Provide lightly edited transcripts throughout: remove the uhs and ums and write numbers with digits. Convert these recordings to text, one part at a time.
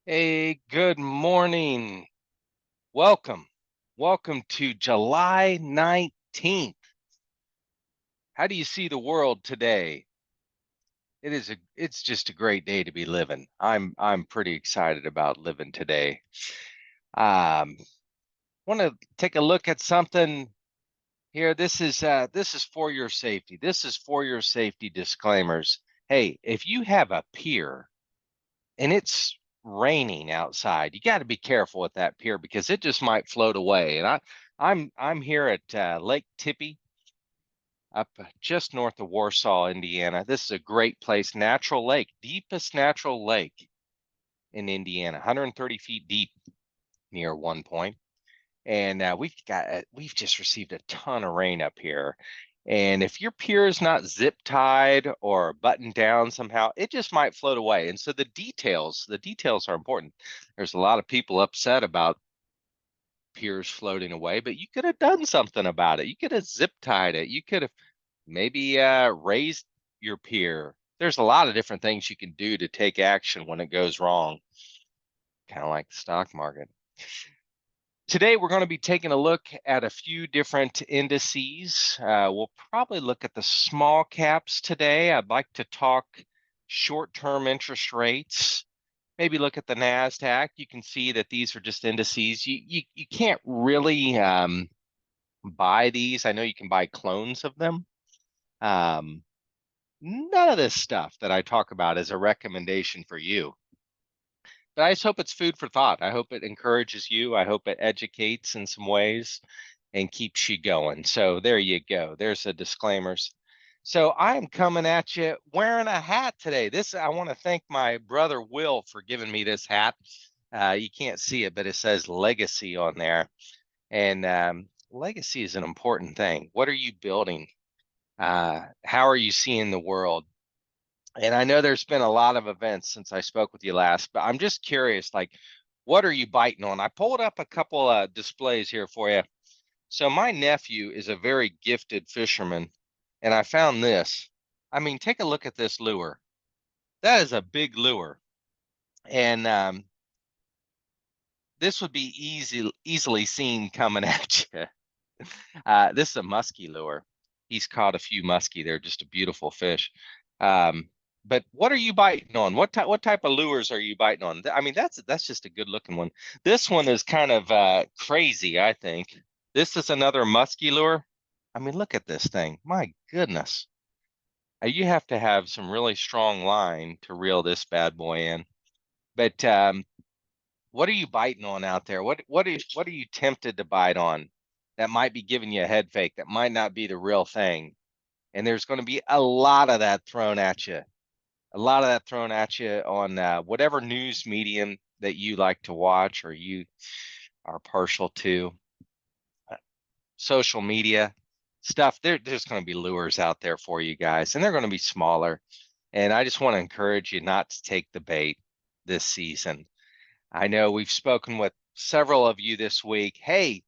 Hey, good morning. Welcome. Welcome to July 19th. How do you see the world today? It's just a great day to be living. I'm pretty excited about living today. Um, Want to take a look at something here. This is for your safety. This is for your safety disclaimers. Hey, if you have a pier and it's raining outside, you got to be careful with that pier because it just might float away. And I'm here at Lake Tippy, up just north of Warsaw, Indiana. This is a great place, natural lake, deepest natural lake in Indiana, 130 feet deep near one point. And we've just received a ton of rain up here. And if your pier is not zip tied or buttoned down somehow, it just might float away. And so the details are important. There's a lot of people upset about piers floating away, but you could have done something about it. You could have zip tied it. You could have maybe raised your pier. There's a lot of different things you can do to take action when it goes wrong, kind of like the stock market. Today, we're going to be taking a look at a few different indices. We'll probably look at the small caps today. I'd like to talk short-term interest rates, maybe look at the NASDAQ. You can see that these are just indices. You can't really buy these. I know you can buy clones of them. Um, None of this stuff that I talk about is a recommendation for you. But I just hope it's food for thought. I hope it encourages you. I hope it educates in some ways and keeps you going. So there you go. There's the disclaimers. So I'm coming at you wearing a hat today. I want to thank my brother Will for giving me this hat. You can't see it, but it says legacy on there. And legacy is an important thing. What are you building? How are you seeing the world? And I know there's been a lot of events since I spoke with you last, but I'm just curious, like, what are you biting on? I pulled up a couple displays here for you. So my nephew is a very gifted fisherman, and I found this. I mean, take a look at this lure. That is a big lure, and this would be easily seen coming at you. This is a muskie lure. He's caught a few muskie. They're just a beautiful fish. Um, but what are you biting on? What type of lures are you biting on? I mean, that's just a good looking one. This one is kind of crazy, I think. This is another muskie lure. I mean, look at this thing. My goodness. You have to have some really strong line to reel this bad boy in. But what are you biting on out there? What are you tempted to bite on that might be giving you a head fake that might not be the real thing? And there's going to be a lot of that thrown at you. A lot of that thrown at you on whatever news medium that you like to watch or you are partial to. Social media stuff. There's going to be lures out there for you guys, and they're going to be smaller. And I just want to encourage you not to take the bait this season. I know we've spoken with several of you this week. Hey,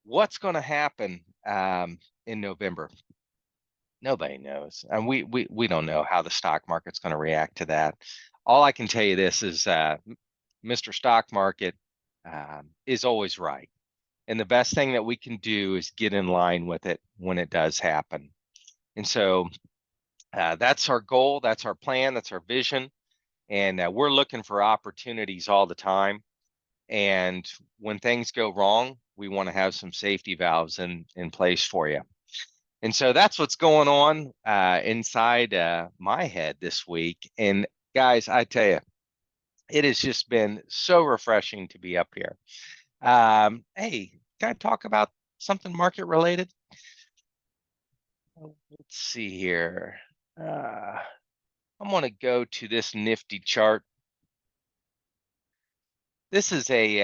what's going to happen in November? Nobody knows, and we don't know how the stock market's going to react to that. All I can tell you this is, Mr. Stock Market is always right, and the best thing that we can do is get in line with it when it does happen. And so that's our goal, that's our plan, that's our vision, and we're looking for opportunities all the time. And when things go wrong, we want to have some safety valves in place for you. And so that's what's going on inside my head this week. And guys, I tell you, it has just been so refreshing to be up here. Hey, can I talk about something market related? Let's see here. I'm going to go to this nifty chart. This is a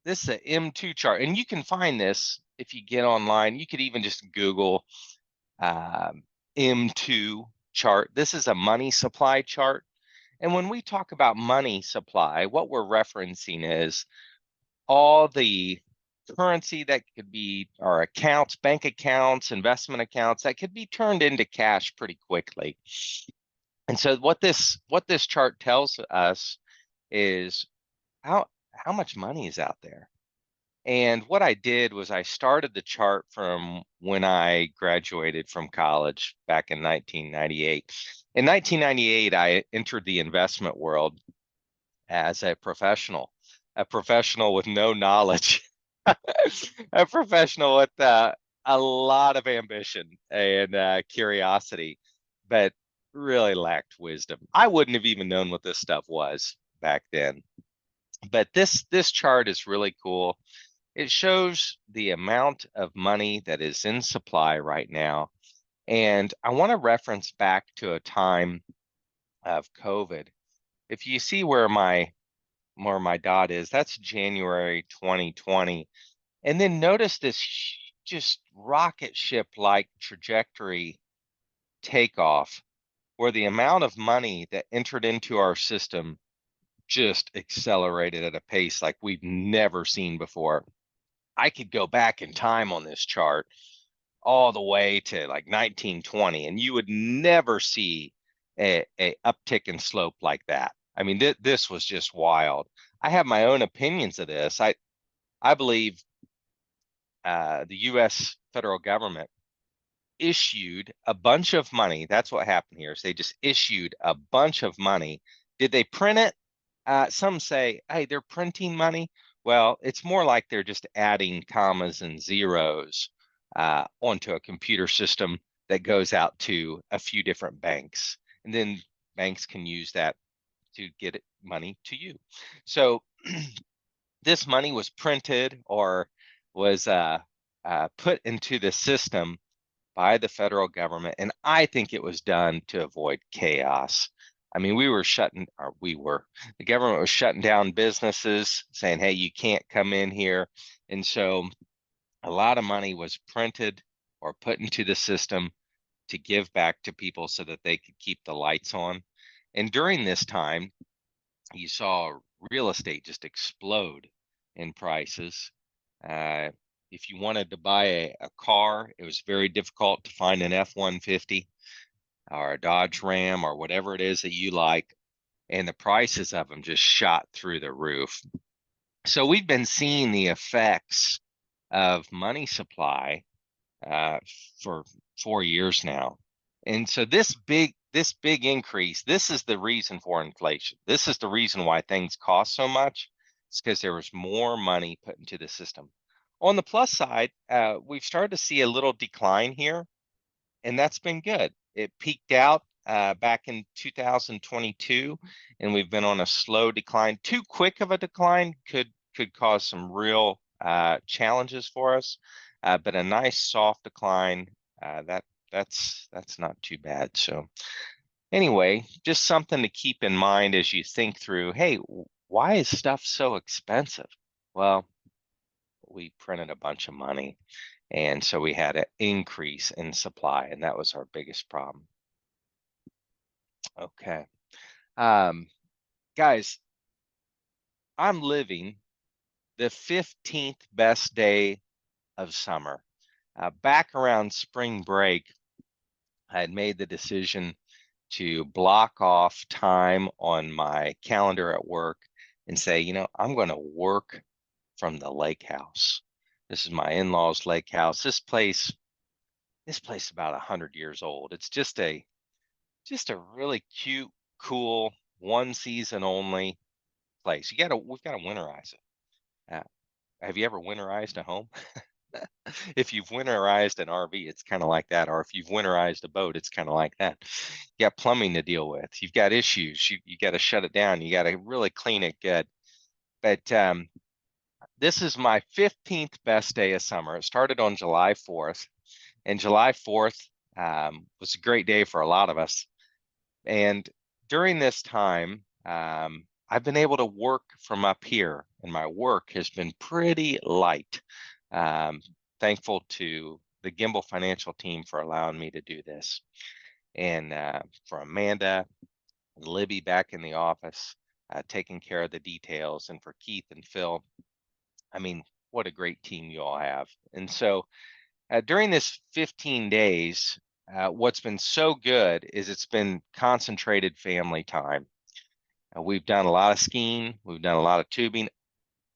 M2 chart, and you can find this if you get online. You could even just Google M2 chart. This is a money supply chart. And when we talk about money supply, what we're referencing is all the currency that could be our accounts, bank accounts, investment accounts that could be turned into cash pretty quickly. And so what this chart tells us is how much money is out there. And what I did was I started the chart from when I graduated from college back in 1998. In 1998, I entered the investment world as a professional with no knowledge, a professional with a lot of ambition and curiosity, but really lacked wisdom. I wouldn't have even known what this stuff was back then. But this chart is really cool. It shows the amount of money that is in supply right now. And I want to reference back to a time of COVID. If you see where my dot is, that's January 2020. And then notice this just rocket ship like trajectory takeoff where the amount of money that entered into our system just accelerated at a pace like we've never seen before. I could go back in time on this chart all the way to like 1920, and you would never see a uptick in slope like that. I mean, this was just wild. I have my own opinions of this. I believe the U.S. federal government issued a bunch of money. That's what happened here. Is they just issued a bunch of money. Did they print it? Some say, hey, they're printing money. Well, it's more like they're just adding commas and zeros onto a computer system that goes out to a few different banks. And then banks can use that to get money to you. So this money was printed or was put into the system by the federal government, and I think it was done to avoid chaos. I mean, the government was shutting down businesses, saying, hey, you can't come in here. And so a lot of money was printed or put into the system to give back to people so that they could keep the lights on. And during this time, you saw real estate just explode in prices. Uh, if you wanted to buy a car, it was very difficult to find an F-150 or a Dodge Ram or whatever it is that you like. And the prices of them just shot through the roof. So we've been seeing the effects of money supply uh, for 4 years now. And so this big increase, this is the reason for inflation. This is the reason why things cost so much. It's because there was more money put into the system. On the plus side, we've started to see a little decline here, and that's been good. It peaked out back in 2022, and we've been on a slow decline. Too quick of a decline could cause some real challenges for us, but a nice soft decline that's not too bad. So anyway, just something to keep in mind as you think through. Hey, why is stuff so expensive? Well, we printed a bunch of money. And so we had an increase in supply, and that was our biggest problem. Okay. Um, guys, I'm living the 15th best day of summer. Back around spring break, I had made the decision to block off time on my calendar at work and say, I'm going to work from the lake house. This is my in-laws' lake house. This place is about 100 years old. It's just a really cute, cool, one season only place. We've got to winterize it. Uh, have you ever winterized a home? If you've winterized an RV, it's kind of like that. Or if you've winterized a boat, it's kind of like that. You got plumbing to deal with. You've got issues. You got to shut it down. You got to really clean it good. But this is my 15th best day of summer. It started on July 4th, and July 4th was a great day for a lot of us. And during this time, I've been able to work from up here, and my work has been pretty light. Um, Thankful to the Gimbal financial team for allowing me to do this, and for Amanda and Libby back in the office, taking care of the details, and for Keith and Phil. I mean, what a great team you all have. And so during this 15 days, what's been so good is it's been concentrated family time. We've done a lot of skiing. We've done a lot of tubing.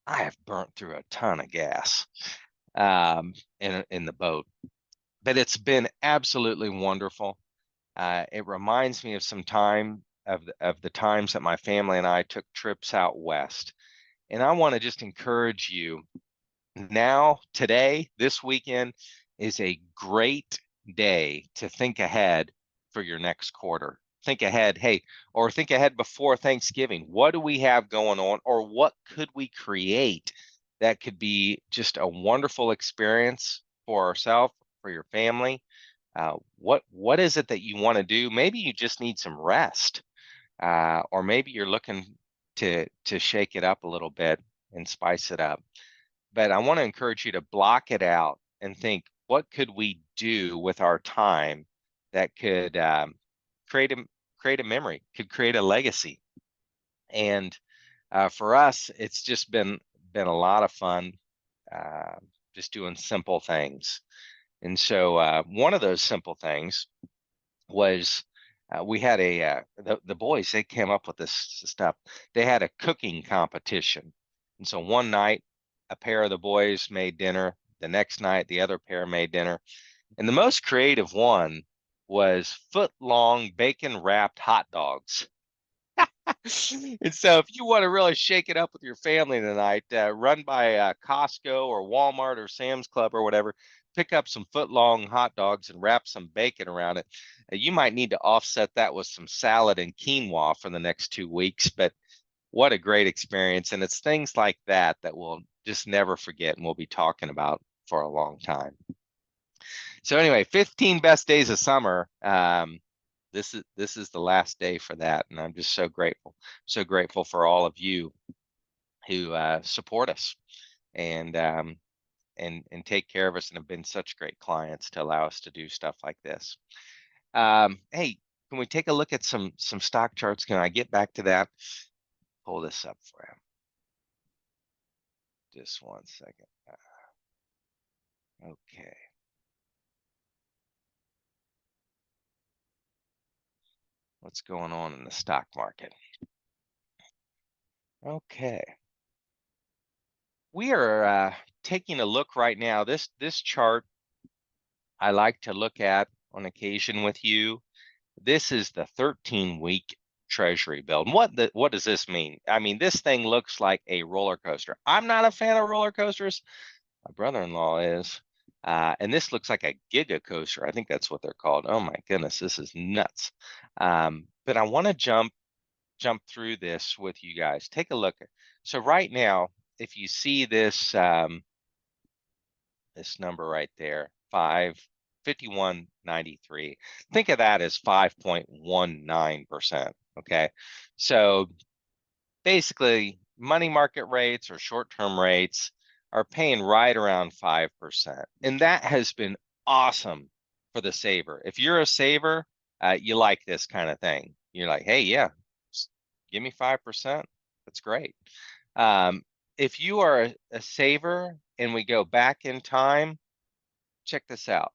I have burnt through a ton of gas in the boat, but it's been absolutely wonderful. It reminds me of some time of the times that my family and I took trips out west. And I want to just encourage you now, today, this weekend is a great day to think ahead for your next quarter. Think ahead, hey, or think ahead before Thanksgiving. What do we have going on, or what could we create that could be just a wonderful experience for ourselves, for your family? What is it that you want to do? Maybe you just need some rest, or maybe you're looking to shake it up a little bit and spice it up. But I want to encourage you to block it out and think, what could we do with our time that could create a memory, could create a legacy? And for us, it's just been a lot of fun, uh, just doing simple things. And so one of those simple things was we had the boys, they came up with this stuff. They had a cooking competition. And so one night, a pair of the boys made dinner. The next night, the other pair made dinner. And the most creative one was foot-long bacon-wrapped hot dogs. And so if you want to really shake it up with your family tonight, run by Costco or Walmart or Sam's Club or whatever, pick up some foot-long hot dogs and wrap some bacon around it. You might need to offset that with some salad and quinoa for the next 2 weeks, but what a great experience. And it's things like that that we'll just never forget and we'll be talking about for a long time. So anyway, 15 best days of summer. This is the last day for that, and I'm just so grateful for all of you who support us and and take care of us and have been such great clients to allow us to do stuff like this. Hey, can we take a look at some stock charts? Can I get back to that? Pull this up for you. Just 1 second. Okay. What's going on in the stock market? Okay. We are taking a look right now. This chart I like to look at on occasion with you. This is the 13-week Treasury bill. And what does this mean? I mean, this thing looks like a roller coaster. I'm not a fan of roller coasters. My brother-in-law is. And this looks like a giga coaster. I think that's what they're called. Oh my goodness, this is nuts. But I want to jump through this with you guys. Take a look. So right now, if you see this this number right there, 51.93. Think of that as 5.19%. Okay. So basically, money market rates or short-term rates are paying right around 5%. And that has been awesome for the saver. If you're a saver, you like this kind of thing. You're like, hey, yeah, give me 5%. That's great. If you are a saver and we go back in time, check this out.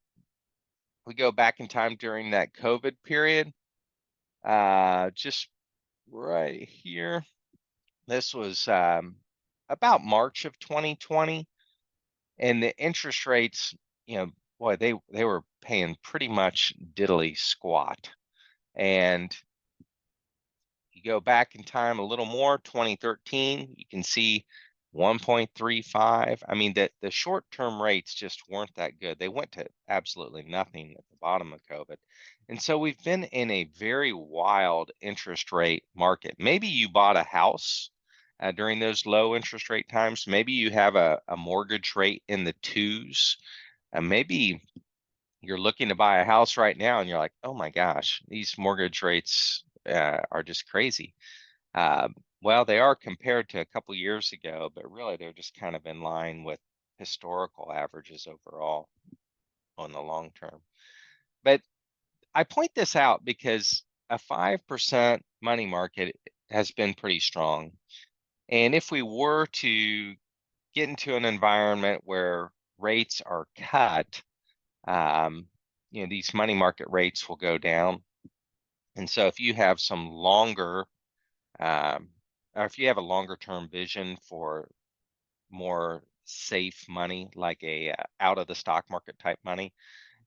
We go back in time during that COVID period, just right here. This was about March of 2020, and the interest rates, boy, they were paying pretty much diddly squat. And you go back in time a little more, 2013, you can see 1.35. I mean, the short-term rates just weren't that good. They went to absolutely nothing at the bottom of COVID. And so we've been in a very wild interest rate market. Maybe you bought a house during those low interest rate times. Maybe you have a mortgage rate in the twos. And maybe you're looking to buy a house right now and you're like, oh my gosh, these mortgage rates are just crazy. Well, they are compared to a couple years ago, but really they're just kind of in line with historical averages overall on the long term. But I point this out because a 5% money market has been pretty strong. And if we were to get into an environment where rates are cut, these money market rates will go down. And so if you have some longer, or if you have a longer term vision for more safe money, like a out of the stock market type money,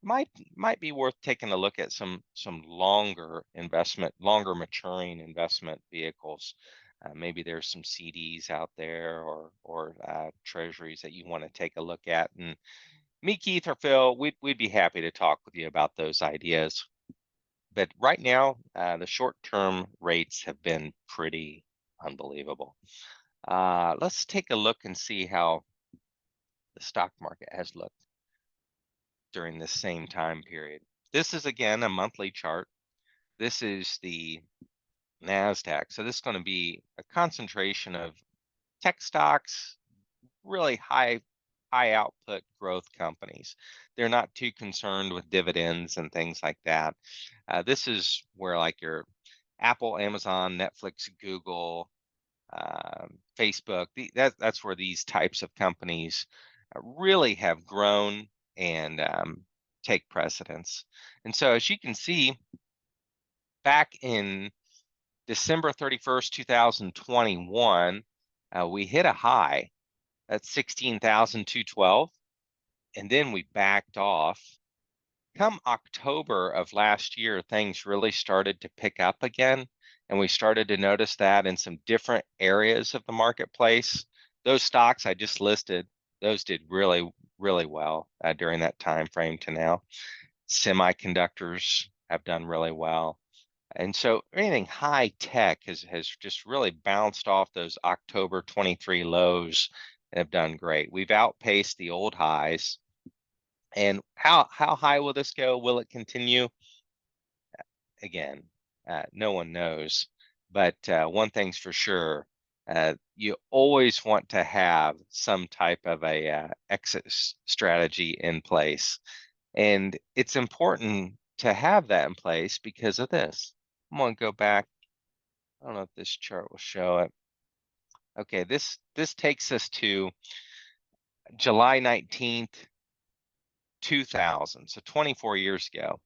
might be worth taking a look at some longer maturing investment vehicles. Maybe there's some CDs out there, or treasuries that you want to take a look at. And me, Keith, or Phil, we'd be happy to talk with you about those ideas. But right now, the short-term rates have been pretty unbelievable. Let's take a look and see how the stock market has looked during this same time period. This is, again, a monthly chart. This is the NASDAQ. So this is going to be a concentration of tech stocks, really high output growth companies. They're not too concerned with dividends and things like that. This is where like your Apple, Amazon, Netflix, Google, Facebook, that's where these types of companies really have grown and take precedence. And so as you can see, back in December 31st, 2021, we hit a high at 16,212, and then we backed off. Come October of last year, things really started to pick up again, and we started to notice that in some different areas of the marketplace. Those stocks I just listed, those did really, really well during that time frame to now. Semiconductors have done really well. And so anything high tech has just really bounced off those October 23 lows and have done great. We've outpaced the old highs. And how high will this go? Will it continue? Again, no one knows. But one thing's for sure, you always want to have some type of a exit strategy in place. And it's important to have that in place because of this. I'm going to go back. I don't know if this chart will show it. Okay, this takes us to July 19th, 2000, so 24 years ago.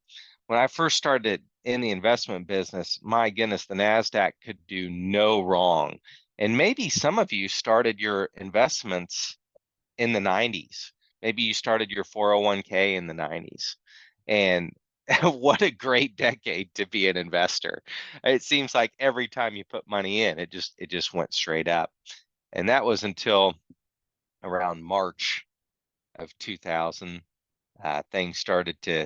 When I first started in the investment business, my goodness, the NASDAQ could do no wrong. And maybe some of you started your investments in the 90s. Maybe you started your 401k in the 90s. And what a great decade to be an investor. It seems like every time you put money in, it just went straight up. And that was until around March of 2000. Things started to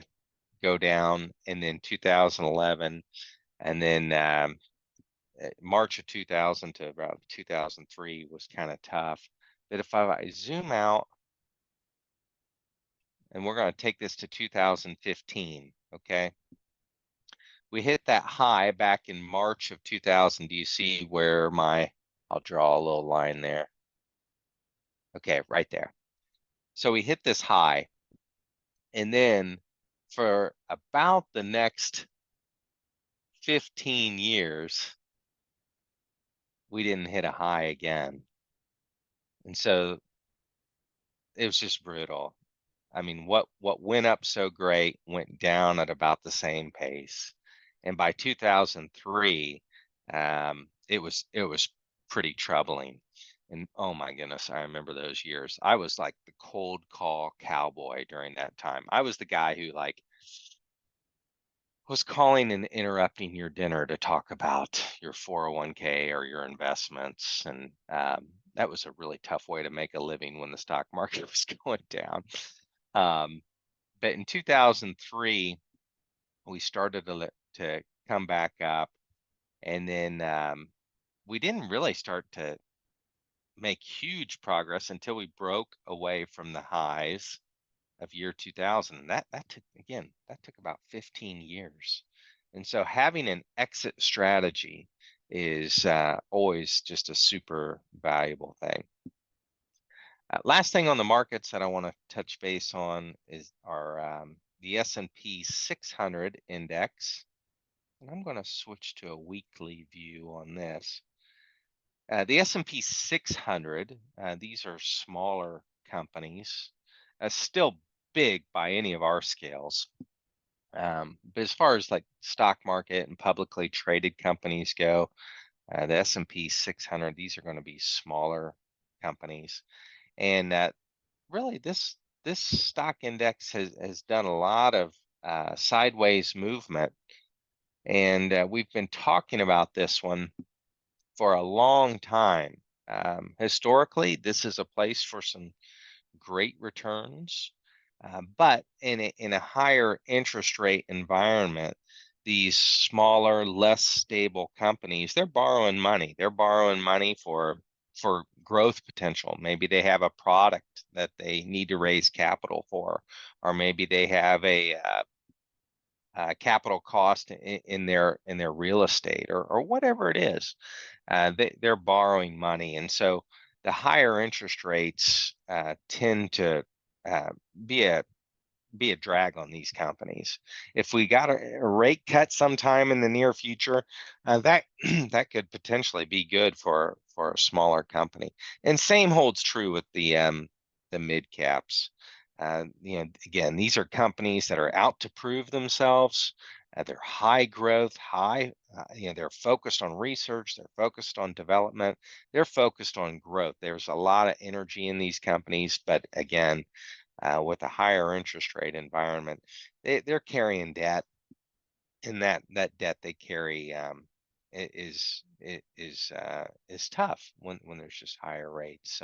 go down, and then 2011, and then March of 2000 to about 2003 was kind of tough. But if I zoom out, and we're going to take this to 2015, okay? We hit that high back in March of 2000. Do you see where I'll draw a little line there. Okay, right there. So we hit this high, and then for about the next 15 years, we didn't hit a high again. And so it was just brutal. I mean, what went up so great went down at about the same pace. And by 2003, it was pretty troubling. And oh my goodness, I remember those years. I was like the cold call cowboy during that time. I was the guy who like was calling and interrupting your dinner to talk about your 401k or your investments. And that was a really tough way to make a living when the stock market was going down. But in 2003, we started to come back up. And then we didn't really start to make huge progress until we broke away from the highs of year 2000. That took about 15 years. And so having an exit strategy is always just a super valuable thing. Last thing on the markets that I want to touch base on is the S&P 600 index. And I'm going to switch to a weekly view on this. The S&P 600, these are smaller companies, still big by any of our scales. But as far as like stock market and publicly traded companies go, the S&P 600, these are going to be smaller companies. And really this stock index has done a lot of sideways movement. And we've been talking about this one for a long time. Historically, this is a place for some great returns. But in a higher interest rate environment, these smaller, less stable companies, they're borrowing money. They're borrowing money for growth potential. Maybe they have a product that they need to raise capital for, or maybe they have a capital cost in their real estate, or whatever it is. They're borrowing money, and so the higher interest rates tend to uh, be a be a drag on these companies. If we got a rate cut sometime in the near future, that that could potentially be good for a smaller company. And same holds true with the mid caps. Again, these are companies that are out to prove themselves. They're high growth, they're focused on research, they're focused on development, they're focused on growth. There's a lot of energy in these companies, but again, with a higher interest rate environment, they're carrying debt, and that debt they carry is tough when there's just higher rates.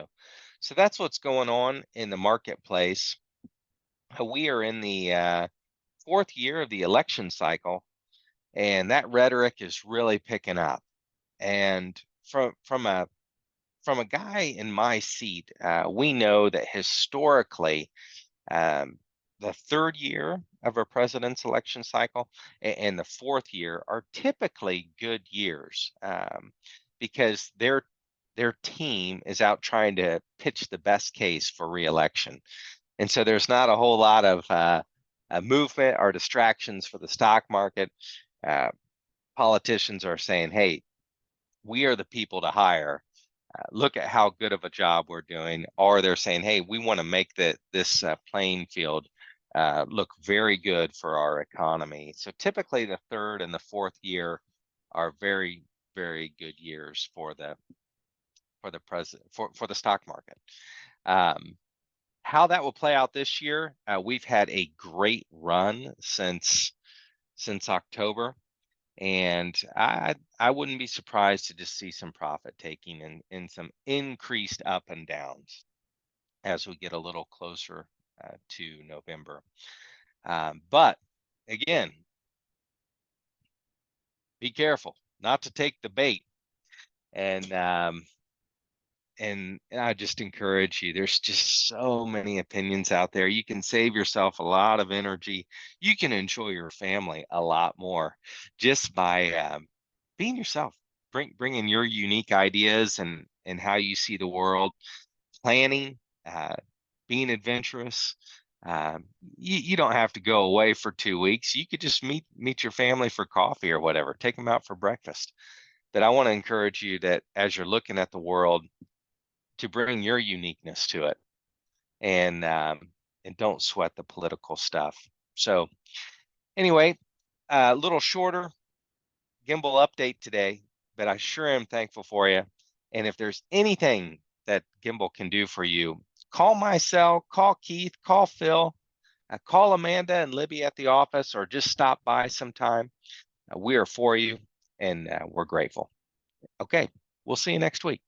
So that's what's going on in the marketplace. We are in the fourth year of the election cycle, and that rhetoric is really picking up. And from a guy in my seat, we know that historically, um, the third year of a president's election cycle and the fourth year are typically good years, because their team is out trying to pitch the best case for reelection. And so there's not a whole lot of movement or distractions for the stock market. Uh, Politicians are saying, hey, we are the people to hire. Look at how good of a job we're doing. Or they're saying, hey, we want to make this playing field look very good for our economy. So typically the third and the fourth year are very, very good years for the stock market. How that will play out this year, we've had a great run since October. And I wouldn't be surprised to just see some profit taking and some increased up and downs as we get a little closer to November. But again, be careful not to take the bait. And I just encourage you. There's just so many opinions out there. You can save yourself a lot of energy. You can enjoy your family a lot more just by being yourself. Bringing your unique ideas and how you see the world, planning, uh, being adventurous. You don't have to go away for 2 weeks. You could just meet your family for coffee or whatever. Take them out for breakfast. But I want to encourage you that as you're looking at the world, to bring your uniqueness to it, and don't sweat the political stuff. So anyway, a little shorter Gimbal update today, but I sure am thankful for you. And if there's anything that Gimbal can do for you, call my cell, call Keith, call Phil, call Amanda and Libby at the office, or just stop by sometime. We are for you, and we're grateful. Okay, we'll see you next week.